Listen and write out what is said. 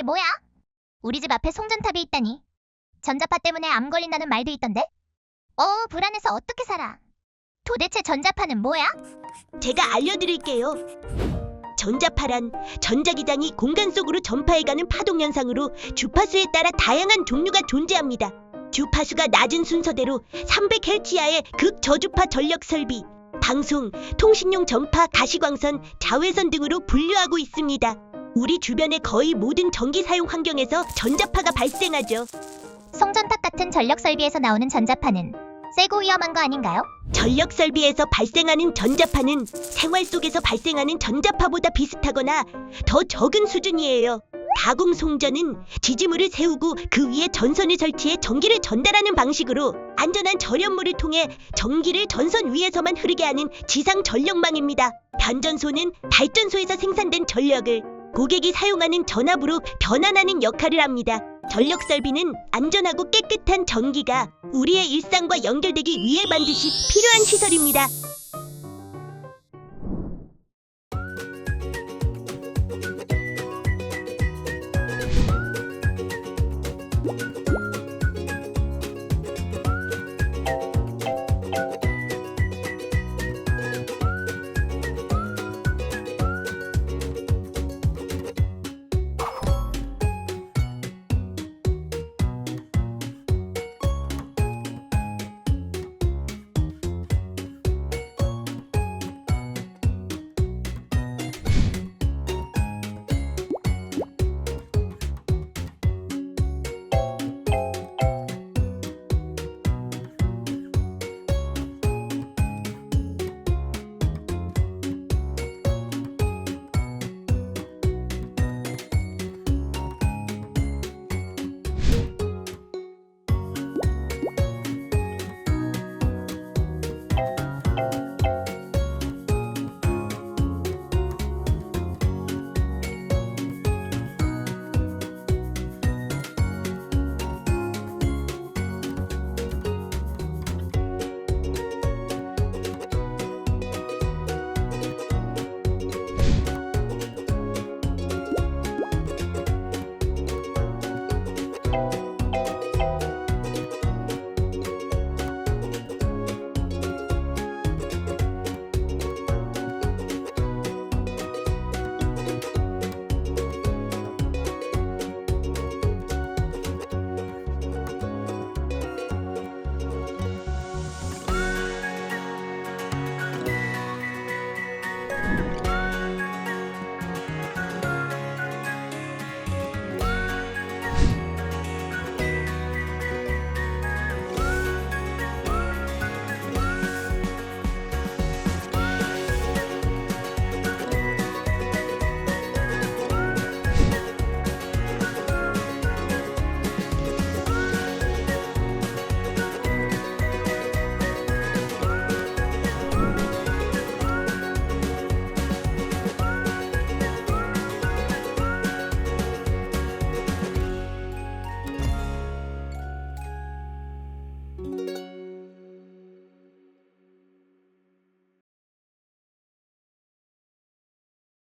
이게 뭐야? 우리 집 앞에 송전탑이 있다니. 전자파 때문에 암 걸린다는 말도 있던데? 불안해서 어떻게 살아? 도대체 전자파는 뭐야? 제가 알려드릴게요. 전자파란 전자기장이 공간 속으로 전파해가는 파동 현상으로 주파수에 따라 다양한 종류가 존재합니다. 주파수가 낮은 순서대로 300Hz 이하의 극저주파 전력 설비, 방송, 통신용 전파, 가시광선, 자외선 등으로 분류하고 있습니다. 우리 주변의 거의 모든 전기 사용 환경에서 전자파가 발생하죠. 송전탑 같은 전력 설비에서 나오는 전자파는 세고 위험한 거 아닌가요? 전력 설비에서 발생하는 전자파는 생활 속에서 발생하는 전자파보다 비슷하거나 더 적은 수준이에요. 가공 송전은 지지물을 세우고 그 위에 전선을 설치해 전기를 전달하는 방식으로 안전한 절연물을 통해 전기를 전선 위에서만 흐르게 하는 지상 전력망입니다. 변전소는 발전소에서 생산된 전력을 고객이 사용하는 전압으로 변환하는 역할을 합니다. 전력 설비는 안전하고 깨끗한 전기가 우리의 일상과 연결되기 위해 반드시 필요한 시설입니다.